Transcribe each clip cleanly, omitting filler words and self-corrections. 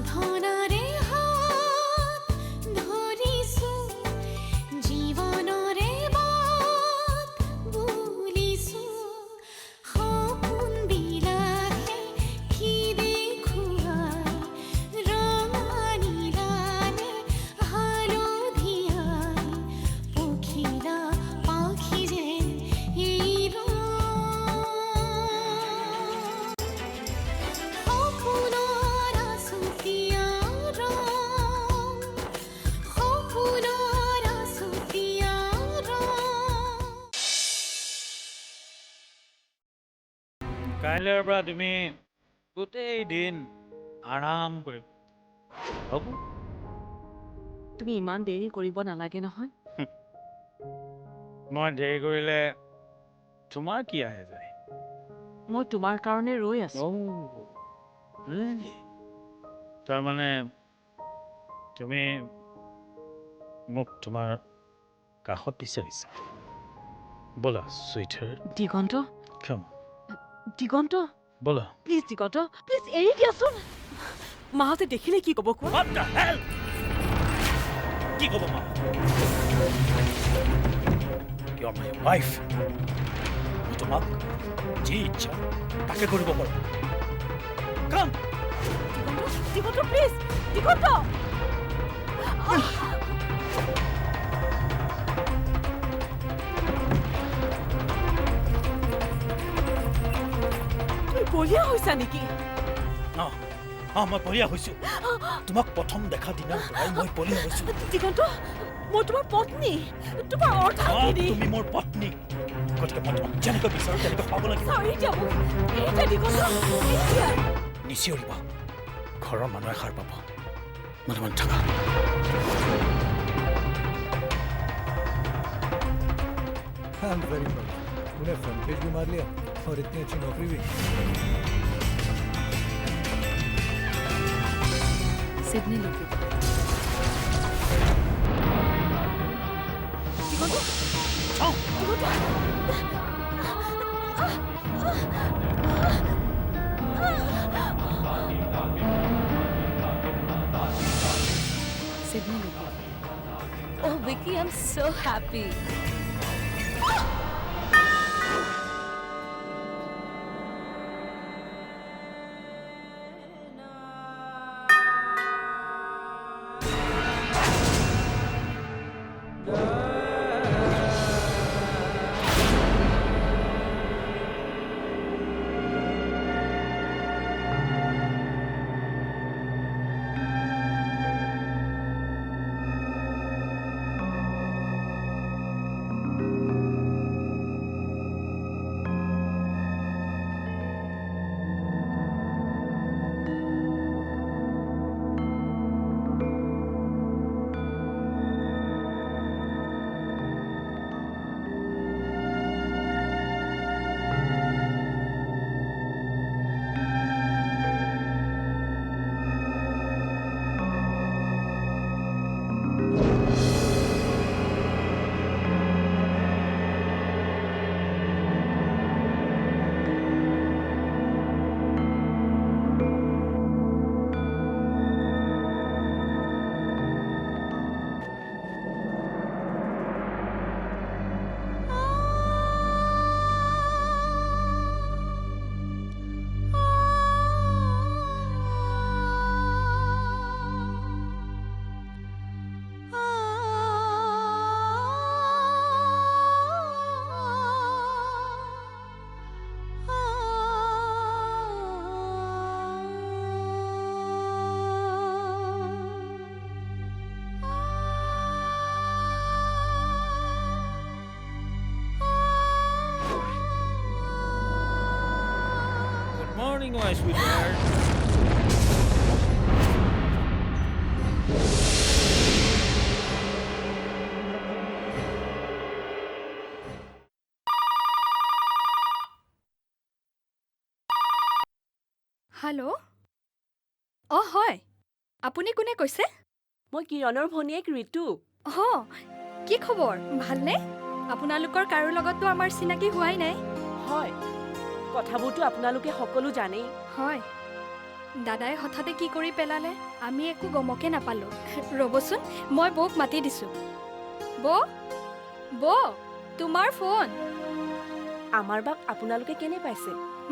সাধনাৰে হাত ধৰিছো জীৱনৰে বাট বুলিছো সপোন বিলাহে কি দেখুৱাই ৰঙা নীলানে হালধীয়াই পখিলা পাখি যেন এই সপোনৰ আচুতীয়া ৰং সপোনৰ আচুতীয়া ৰং কাইলৈৰ পৰা তুমি গোটেই দিন আৰাম কৰিম হ'ব তুমি ইমান দেৰি কৰিব নালাগে নহয়। মই দেৰি কৰিলে তোমাৰ কি আহে যায় মই তোমাৰ কাৰণে ৰৈ আছো। তাৰমানে তুমি মোক তোমাৰ কাষত বিচাৰিছা ব'লা চুইটাৰ দিগন্ত খাম দিগন্ত ব'লা প্লিজ দিগন্ত প্লিজ এৰি দিয়াচোন। মাহঁতে দেখিলে কি ক'ব কোৱা? What the hell? কি ক'ব মা? You're my wife. মই তোমাক যি ইচ্ছা তাকে কৰিব পাৰোঁ। Come! দিগন্ত প্লিজ দিগন্ত তুমি বলিয়া হৈছা নেকি? মই বলিয়া হৈছোঁ। তোমাক প্ৰথম দেখা দিনাৰ পৰাই মই বলিয়া হৈছোঁ। দিগন্ত মই তোমাৰ পত্নী, তোমাৰ অৰ্ধাংগিনী। তুমি মোৰ পত্নী। গতিকে মই তোমাক যেনেকৈ বিচাৰোঁ তেনেকৈ পাব লাগিব। এতিয়া দিগন্ত এতিয়া নিচিঞৰিবা ঘৰৰ মানুহে সাৰ পাব মনে মনে থাকা I'm very proud. तूने फ्रंट पेज भी मार लिया और इतनी अच्छी नौकरी भी। सिडनी लोके दिगন্ত যাও Sydney loke. Oh Vicky, I'm so happy. morning, my sweetheart. Hello' অঁ হয় আপুনি কোনে কৈছে মই কিৰণৰ ভনীয়েক ঋতু অঁ কি খবৰ ভালনে আপোনালোকৰ কাৰো লগততো আমাৰ চিনাকি হোৱাই নাই হয় কথাবোৰতো আপোনালোকে সকলো জানেই হয় দাদাই হঠাতে কি কৰি পেলালে আমি একো গমকে নাপালোঁ ৰ'বচোন মই বৌক মাতি দিছোঁ বৌ তোমাৰ ফোন আমাৰ বাক আপোনালোকে কেনে পাইছে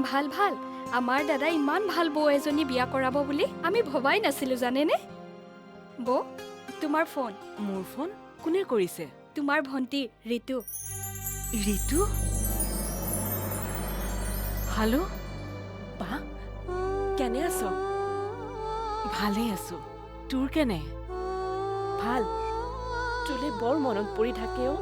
ভাল ভাল আমাৰ দাদাই ইমান ভাল বৌ এজনী বিয়া কৰাব বুলি আমি ভবাই নাছিলোঁ জানেনে বৌ তোমাৰ ফোন মোৰ ফোন কোনে কৰিছে তোমাৰ ভণ্টি ঋতু ঋতু হেল্ল' বা কেনে আছ ভালেই আছো তোৰ কেনে ভাল তোলে বৰ মনত পৰি থাকে অ'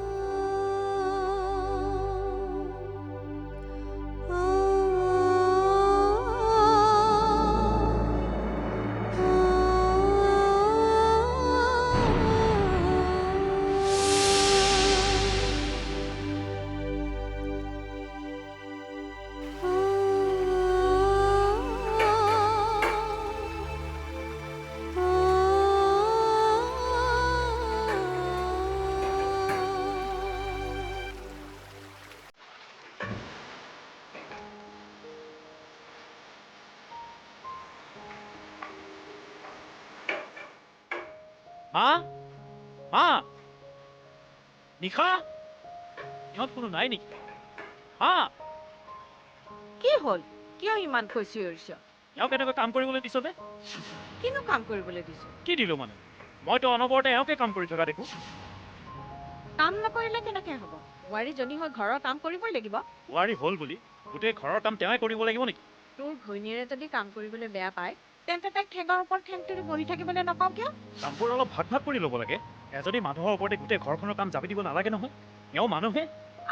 মা মা নিশা ইহঁত কোনো নাই নেকি হা কি হ'ল কিয় ইমান খুচি উৰিছ এওঁক এনেকৈ কাম কৰিবলৈ দিছ নে কিনো কাম কৰিবলৈ দিছ কি দিলো মানে মইতো অনবৰতে এওঁকে কাম কৰি থকা দেখো কাম নকৰিলে কেনেকৈ হ'ব বোৱাৰীজনী হৈ ঘৰৰ কাম কৰিবই লাগিব বোৱাৰী হ'ল বুলি গোটেই ঘৰৰ কাম তেওঁৱে কৰিব লাগিব নেকি তোৰ ঘৈণীয়েৰে যদি কাম কৰিবলৈ বেয়া পায় তেন্তে তাইক ঠেঙৰ ওপৰত ঠেং তুলি বহি থাকিবলৈ নকওঁ কিয় কামবোৰ অলপ ভাগ ভাগ কৰি ল'ব লাগে এজনী মানুহৰ ওপৰতে গোটেই ঘৰখনৰ কাম জাপি দিব নালাগে নহয় এওঁ মানুহে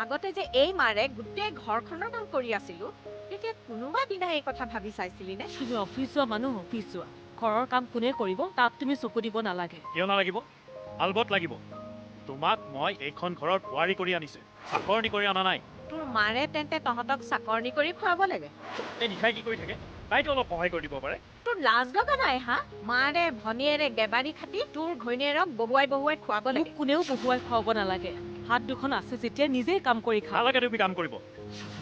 আগতে যে এই মাৰে গোটেই ঘৰখনৰ কাম কৰি আছিলো তেতিয়া কোনোবা দিনা এই কথা ভাবি চাইছিলি নে তুমি অফিচ যোৱা মানুহ অফিচ যোৱা ঘৰৰ কাম কোনে কৰিব তাত তুমি চকু দিব নালাগে কিয় নালাগিব আলবত লাগিব তোমাক মই এইখন ঘৰত বোৱাৰী কৰি আনিছো চাকৰণি কৰি অনা নাই তোৰ মাৰে তেন্তে তহঁতক চাকৰণি কৰি খুৱাব লাগে এই নিশাই কি কৰি থাকে তাইতো অলপ সহায় কৰি দিব পাৰে তোৰ লাজ লগা নাই হা মাৰে ভনীয়েৰে গেবাৰী খাটি তোৰ ঘৈণীয়েৰক বহুৱাই খুৱাব মোক লাগে কোনেও বহুৱাই খুৱাব নালাগে হাত দুখন আছে যেতিয়া নিজেই কাম কৰি খা নালাগে তুমি কাম কৰিব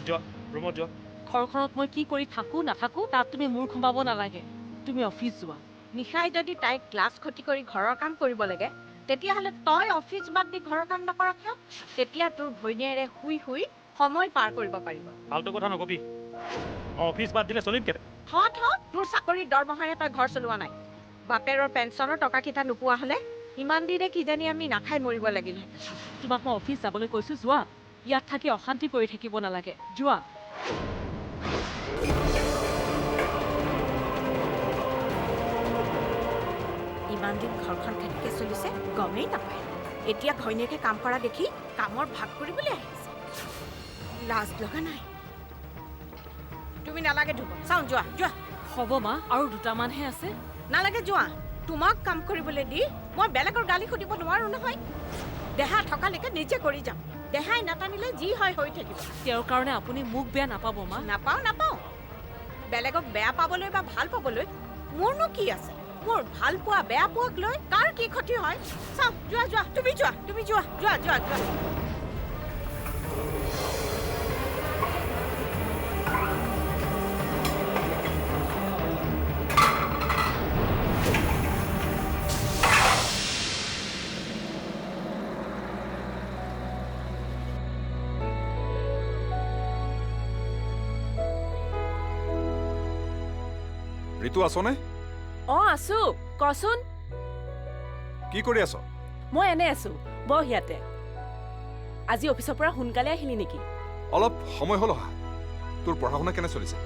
যোৱা ৰুমত যোৱা ঘৰখনত মই কি কৰি থাকো নাথাকো তাত তুমি মূৰ খুম্বাব নালাগে তুমি অফিচ যোৱা নিশাই যদি তাইক ক্লাছ ক্ষতি কৰি ঘৰৰ কাম কৰিব লাগে তেতিয়াহ'লে তই অফিচ বাদ দি ঘৰৰ কাম নকৰ কিয় তেতিয়া তোৰ ঘৈণীয়েৰে শুই শুই সময় পাৰ কৰিব পাৰিব ফাল্টু কথা নকবি মই অফিচ বাদ দিলে চলিম কেনে তোৰ চাকৰিৰ দৰমহাৰে তই ঘৰ চলোৱা নাই বাপেৰৰ পেঞ্চনৰ টকাকেইটা নোপোৱা হ'লে ইমান দিনে কিজানি আমি নাখাই মৰিব লাগিল তোমাক মই অফিচ যাবলৈ কৈছো যোৱা ইয়াত থাকি অশান্তি কৰি থাকিব নালাগে যোৱা ইমান দিন ঘৰখন কেনেকৈ চলিছে গমেই নাপায় এতিয়া ঘৈণীয়েকে কাম কৰা দেখি কামৰ ভাগ কৰিবলৈ আহিছে লাজ লগা নাই তুমি নালাগে ধুব চাওঁ যোৱা যোৱা হ'ব মা আৰু দুটামানহে আছে নালাগে যোৱা তোমাক কাম কৰিবলৈ দি মই বেলেগৰ গালি সুধিব নোৱাৰো নহয় দেহা থকালৈকে নিজে কৰি যাম দেহাই নাটানিলে যি হয় হৈ থাকিব তেওঁৰ কাৰণে আপুনি মোক বেয়া নাপাব মা নাপাওঁ বেলেগক বেয়া পাবলৈ বা ভাল পাবলৈ মোৰনো কি আছে মোৰ ভাল পোৱা বেয়া পোৱাক লৈ কাৰ কি ক্ষতি হয় চাওঁ যোৱা তুমি যোৱা ঋতু আছনে অঁ আছো কচোন কি কৰি আছ মই এনে আছো বহ ইয়াতে আজি অফিচৰ পৰা সোনকালে আহিলি নেকি অলপ সময় হ'ল অহা তোৰ পঢ়া শুনা কেনে চলিছে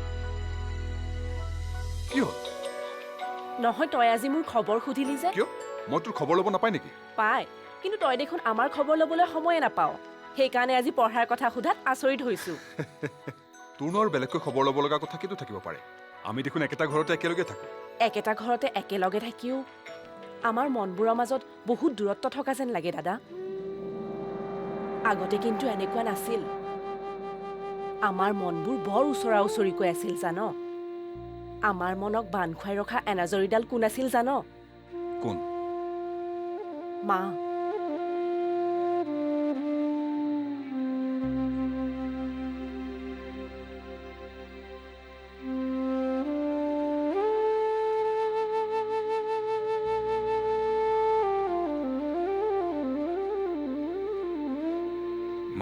কি হ'ল নহয় তই আজি মোৰ খবৰ সুধিলি যে কিয় মই তোৰ খবৰ ল'ব নাপায় নেকি পাই কিন্তু তই দেখোন আমাৰ খবৰ ল'বলৈ সময়ে নাপাওঁ সেইকাৰণে আজি পঢ়াৰ কথা সোধাত আচৰিত হৈছো তোৰনো আৰু বেলেগকৈ খবৰ ল'ব লগা কথা কিটো থাকিব পাৰে আমি দেখোন একেটা ঘৰতে একেলগে থাকোঁ একেটা ঘৰতে একেলগে থাকিও আমাৰ মনবোৰৰ মাজত বহুত দূৰত্ব থকা যেন লাগে দাদা আগতে কিন্তু এনেকুৱা নাছিল আমাৰ মনবোৰ বৰ ওচৰা ওচৰিকৈ আছিল জান আমাৰ মনক বান্ধ খুৱাই ৰখা এনাজৰীডাল কোন আছিল জান কোন মা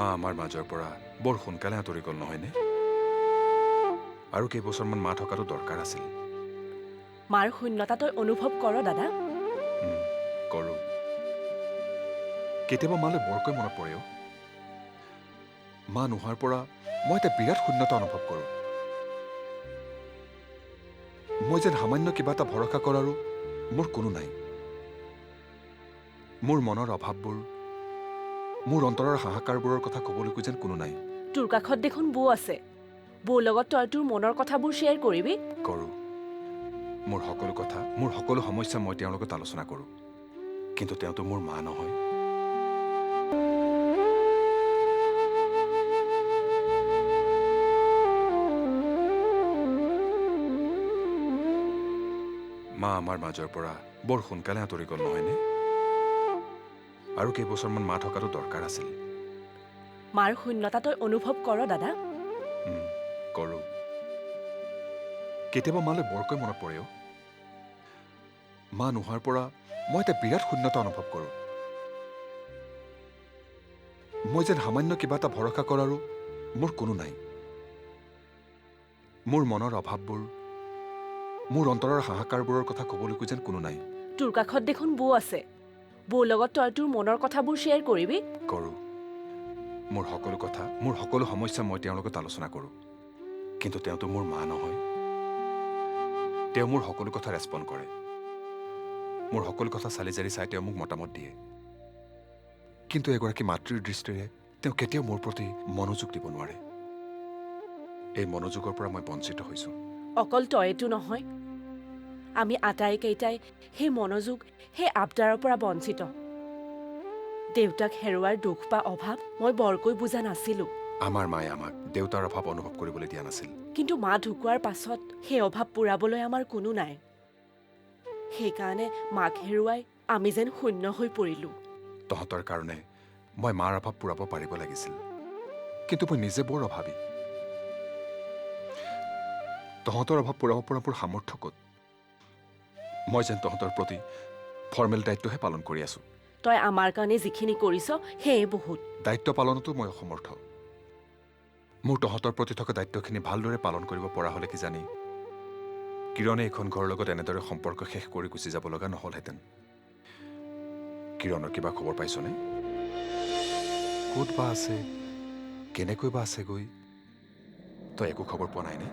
মা আমাৰ মাজৰ পৰা বৰ সোনকালে আঁতৰি গ'ল নহয়নে? আৰু কেইবছৰমান মা থকাটো দৰকাৰ আছিল। মাৰ শূন্যতা তই অনুভৱ কৰ দাদা। কৰোঁ। কেতিয়াবা মালৈ বৰকৈ মনত পৰে অ'। মা নোহোৱাৰ পৰা মই এটা বিৰাট শূন্যতা অনুভৱ কৰোঁ। মই যেন সামান্য কিবা এটা ভৰসা কৰাৰো মোৰ কোনো নাই। মোৰ মনৰ অভাৱবোৰ, মোৰ অন্তৰৰ হাহাকাৰবোৰৰ কথা ক'বলৈকো যেন কোনো নাই। তোৰ কাষত দেখোন বৌ আছে। বৌৰ লগত তই তোৰ মনৰ কথাবোৰ শ্বেয়াৰ কৰিবি। কৰোঁ। মোৰ সকলো কথা, মোৰ সকলো সমস্যা মই তেওঁৰ লগত আলোচনা কৰোঁ। কিন্তু তেওঁতো মোৰ মা নহয়। মা আমাৰ মাজৰ পৰা বৰ সোনকালে আঁতৰি গ'ল নহয়নে? আৰু কেইবছৰমান মা থকাটো দৰকাৰ আছিল। মাৰ শূন্যতা তই অনুভৱ কৰ দাদা। কৰোঁ। কেতিয়াবা মালৈ বৰকৈ মনত পৰে অ'। মা নোহোৱাৰ পৰা মই এটা বিৰাট শূন্যতা অনুভৱ কৰোঁ। মই যেন সামান্য কিবা এটা ভৰসা কৰাৰো মোৰ কোনো নাই। মোৰ মনৰ অভাৱবোৰ, মোৰ অন্তৰৰ হাহাকাৰবোৰৰ কথা ক'বলৈকো যেন কোনো নাই। তোৰ কাষত দেখোন বৌ আছে। বৌৰ লগত তই তোৰ মনৰ কথাবোৰ শ্বেয়াৰ কৰিবি। কৰোঁ। মোৰ সকলো কথা, মোৰ সকলো সমস্যা মই তেওঁৰ লগত আলোচনা কৰোঁ। কিন্তু তেওঁতো মোৰ মা নহয়। তেওঁ মোৰ সকলো কথা ৰেচপণ্ড কৰে। মোৰ সকলো কথা চালি জাৰি চাই তেওঁ মোক মতামত দিয়ে। কিন্তু এগৰাকী মাতৃৰ দৃষ্টিৰে তেওঁ কেতিয়াও মোৰ প্ৰতি মনোযোগ দিব নোৱাৰে। এই মনোযোগৰ পৰা মই বঞ্চিত হৈছোঁ। অকল তইতো নহয়, আমি আটাইকেইটাই সেই মনোযোগ, সেই আবদাৰৰ পৰা বঞ্চিত। দেউতাক হেৰুৱাৰ দুখ বা অভাৱ মই বৰকৈ বুজা নাছিলোঁ। আমাৰ মায়ে আমাক দেউতাৰ অভাৱ অনুভৱ কৰিবলৈ দিয়া নাছিল। কিন্তু মা ঢুকোৱাৰ পাছত সেই অভাৱ পূৰাবলৈ আমাৰ কোনো নাই। সেইকাৰণে মাক হেৰুৱাই আমি যেন শূন্য হৈ পৰিলোঁ। তহঁতৰ কাৰণে মই মাৰ অভাৱ পূৰাব পাৰিব লাগিছিল। কিন্তু মই নিজে বৰ অভাৱী। তহঁতৰ অভাৱ পূৰাব পৰা মোৰ সামৰ্থ্য ক'ত? মই যেন তহঁতৰ প্ৰতি ফৰ্মেল দায়িত্বহে পালন কৰি আছোঁ। তই আমাৰ কাৰণে যিখিনি কৰিছ সেয়ে বহুত। দায়িত্ব পালনতো মই অসমৰ্থ। মোৰ তহঁতৰ প্ৰতি থকা দায়িত্বখিনি ভালদৰে পালন কৰিব পৰা হ'লে কিজানি কিৰণে এইখন ঘৰৰ লগত এনেদৰে সম্পৰ্ক শেষ কৰি গুচি যাব লগা নহ'লহেঁতেন। কিৰণৰ কিবা খবৰ পাইছনে? ক'ত বা আছে, কেনেকৈ বা আছেগৈ? তই একো খবৰ পোৱা নাইনে?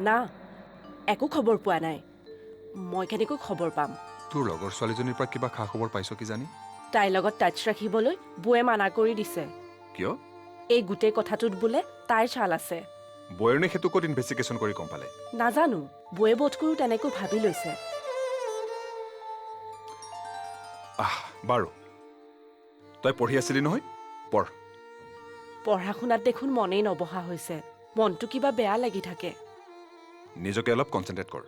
না, একো খবৰ পোৱা নাই। মই কেনেকৈ খবৰ পাম? তোৰ লগৰ ছোৱালীজনীৰ পৰা কিবা খা খবৰ পাইছ কিজানি? তাইৰ লগত টাচ ৰাখিবলৈ বৌয়ে মানা কৰি দিছে। কিয়? এই গোটেই কথাটোত বোলে তাইৰ ছাল আছে। বৈৰণে সেইটো ক'ত ইনভেষ্টিগেশ্যন কৰি গম পালে? নাজানো, বৌয়ে বোধ কৰোঁ তেনেকৈ ভাবি লৈছে। বাৰু, তই পঢ়ি আছিলি নহয়? পঢ়। পঢ়া শুনাত দেখোন মনেই নবহা হৈছে। মনটো কিবা বেয়া লাগি থাকে। নিজকে অলপ কনচেনট্ৰেট কৰ।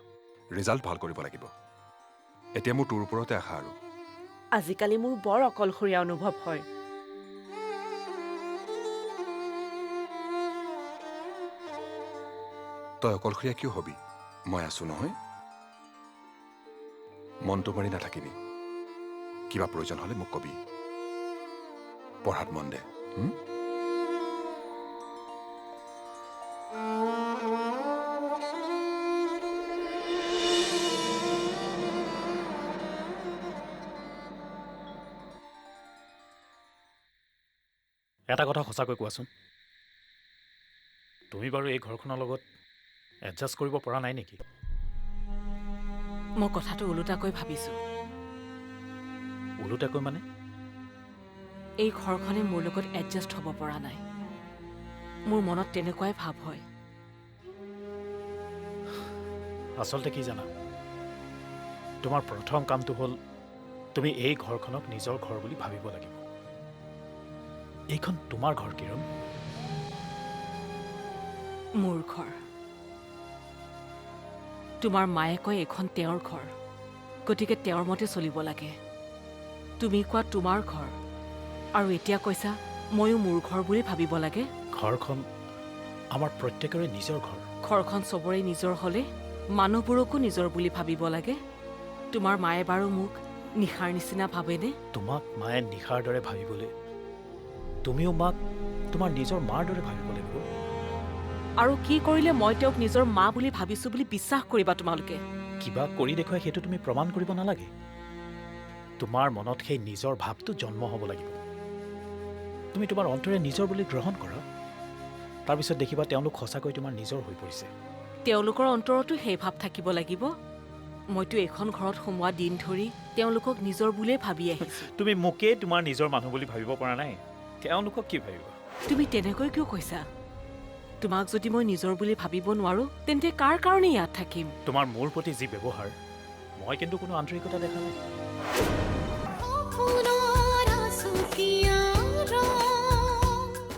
ৰিজাল্ট ভাল কৰিব লাগিব। এতিয়া মোৰ তোৰ ওপৰতে আশা আৰু। আজিকালি মোৰ বৰ অকলশৰীয়া অনুভৱ হয়। তই অকলশৰীয়া কিয় হবি? মই আছো নহয়। মনটো মাৰি নাথাকিবি। কিবা প্ৰয়োজন হ'লে মোক কবি। পঢ়াত মন দে। এটা কথা সঁচাকৈ কোৱাচোন, তুমি বাৰু এই ঘৰখনৰ লগত এডজাষ্ট কৰিব পৰা নাই নেকি? মই কথাটো ওলোটাকৈ ভাবিছোঁ। ওলোটাকৈ মানে? এই ঘৰখনে মোৰ লগত এডজাষ্ট হ'ব পৰা নাই। মোৰ মনত তেনেকুৱাই ভাৱ হয়। আচলতে কি জানা, তোমাৰ প্ৰথম কামটো হ'ল তুমি এই ঘৰখনক নিজৰ ঘৰ বুলি ভাবিব লাগিব। এইখন তোমাৰ ঘৰ কিৰণ। মোৰ ঘৰ। তোমাৰ মায়ে কয় এইখন তেওঁৰ ঘৰ, গতিকে তেওঁৰ মতে চলিব লাগে। তুমি কোৱা তোমাৰ ঘৰ, আৰু এতিয়া কৈছা ময়ো মোৰ ঘৰ বুলি ভাবিব লাগে। ঘৰখন আমাৰ প্ৰত্যেকৰে নিজৰ ঘৰ। ঘৰখন চবৰে নিজৰ হ'লে মানুহবোৰকো নিজৰ বুলি ভাবিব লাগে। তোমাৰ মায়ে বাৰু মোক নিশাৰ নিচিনা ভাবেনে? তোমাক মায়ে নিশাৰ দৰে ভাবিবলৈ তুমিও মাক তোমাৰ নিজৰ মাৰ দৰে ভাবিব লাগিব। আৰু কি কৰিলে মই তেওঁক নিজৰ মা বুলি ভাবিছো বুলি বিশ্বাস কৰিবা তোমালোকে? কিবা কৰি দেখুৱাই সেইটো তুমি প্ৰমাণ কৰিব নালাগে। তোমাৰ মনত সেই নিজৰ ভাৱটো জন্ম হ'ব লাগিব। তুমি তোমাৰ অন্তৰে নিজৰ বুলি গ্ৰহণ কৰা, তাৰপিছত দেখিবা তেওঁলোক সঁচাকৈ তোমাৰ নিজৰ হৈ পৰিছে। তেওঁলোকৰ অন্তৰতো সেই ভাৱ থাকিব লাগিব। মইতো এইখন ঘৰত সোমোৱা দিন ধৰি তেওঁলোকক নিজৰ বুলিয়ে ভাবি আহিছো। তুমি মোকেই তোমাৰ নিজৰ মানুহ বুলি ভাবিব পৰা নাই, তেওঁলোকক কি ভাবিবা? তুমি তেনেকৈ কিয় কৈছা? তোমাক যদি মই নিজৰ বুলি ভাবিব নোৱাৰো তেন্তে কাৰ কাৰণে ইয়াত থাকিম? তোমাৰ মোৰ প্ৰতি যি ব্যৱহাৰ, মই কিন্তু কোনো আন্তৰিকতা দেখা নাই। আপোনাৰ আঁচুতীয়া ৰং